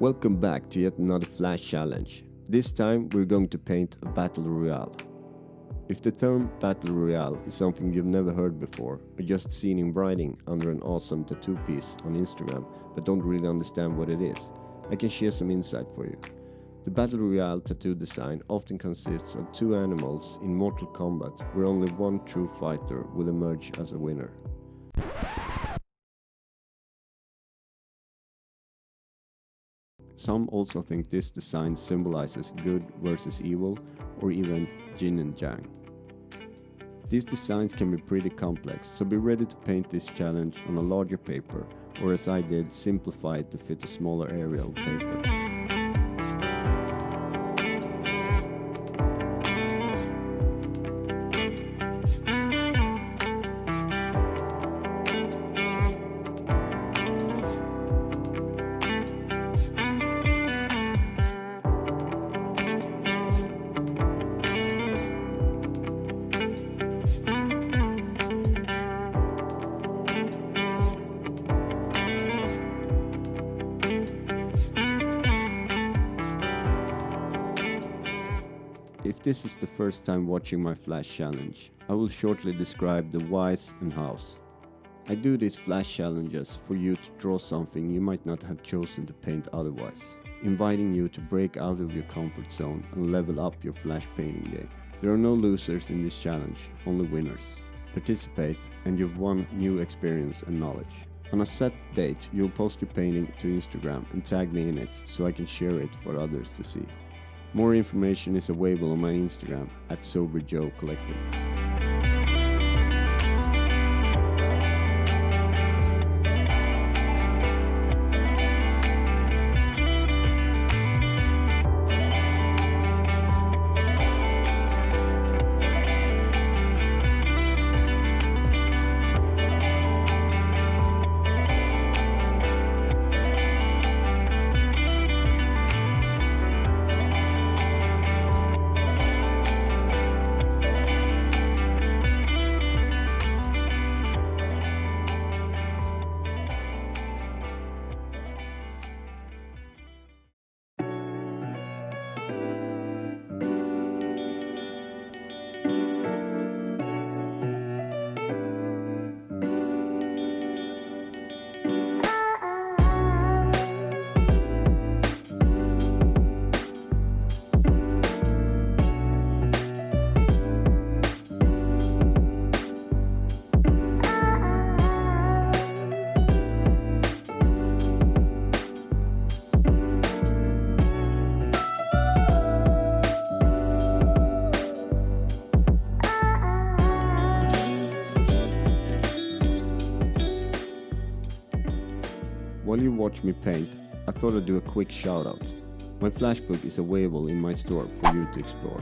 Welcome back to yet another Flash challenge. This time we're going to paint a Battle Royale. If the term Battle Royale is something you've never heard before or just seen in writing under an awesome tattoo piece on Instagram but don't really understand what it is, I can share some insight for you. The Battle Royale tattoo design often consists of two animals in Mortal Kombat where only one true fighter will emerge as a winner. Some also think this design symbolizes good versus evil, or even yin and yang. These designs can be pretty complex, so be ready to paint this challenge on a larger paper, or as I did, simplify it to fit a smaller area of paper. If this is the first time watching my Flash challenge, I will shortly describe the whys and hows. I do these Flash challenges for you to draw something you might not have chosen to paint otherwise, inviting you to break out of your comfort zone and level up your Flash painting game. There are no losers in this challenge, only winners. Participate and you've won new experience and knowledge. On a set date, you'll post your painting to Instagram and tag me in it so I can share it for others to see. More information is available on my Instagram at SoberJoeCollective. While you watch me paint, I thought I'd do a quick shout out. My Flashbook is available in my store for you to explore.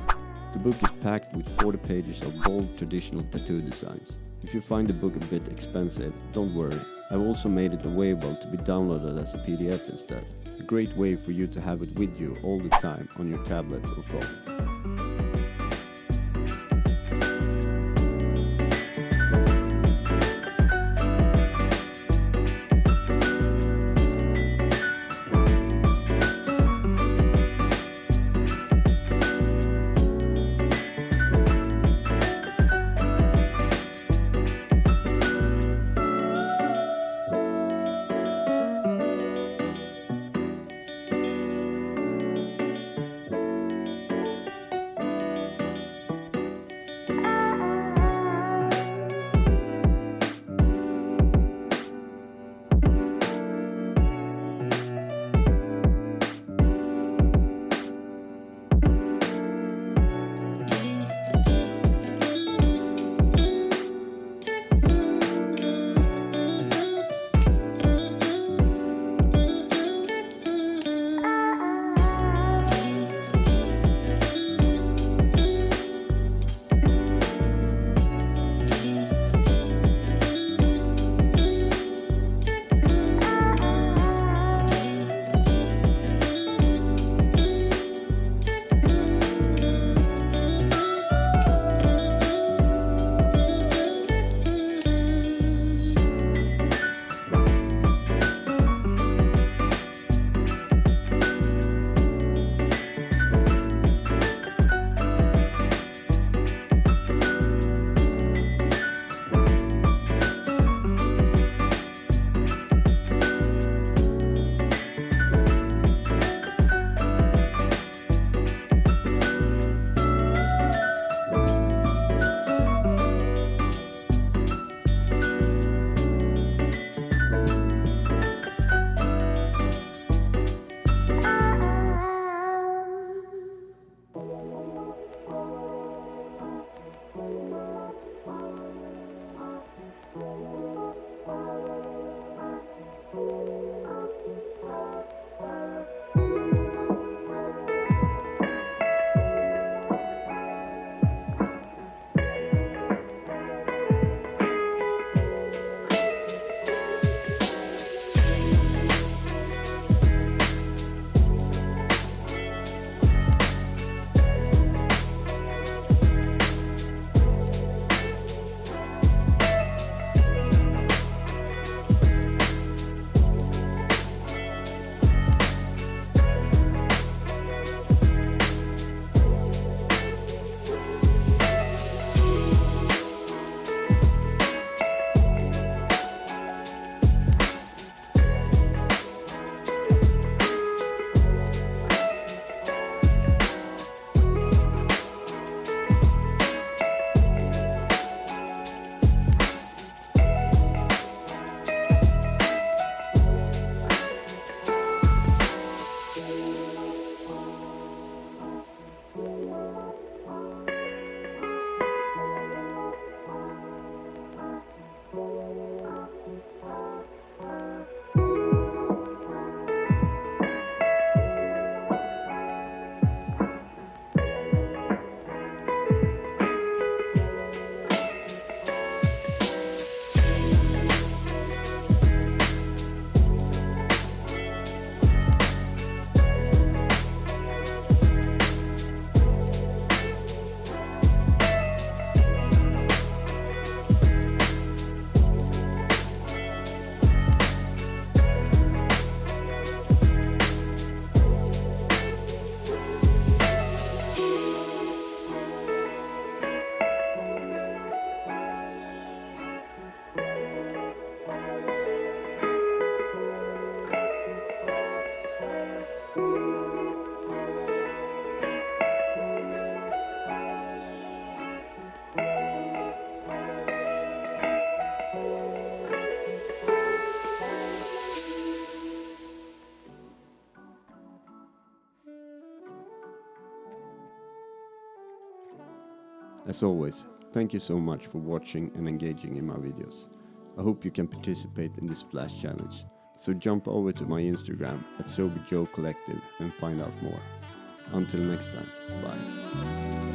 The book is packed with 40 pages of bold traditional tattoo designs. If you find the book a bit expensive, don't worry. I've also made it available to be downloaded as a PDF instead. A great way for you to have it with you all the time on your tablet or phone. As always, thank you so much for watching and engaging in my videos. I hope you can participate in this flash challenge. So jump over to my Instagram @SoberJoeCollective and find out more. Until next time, bye.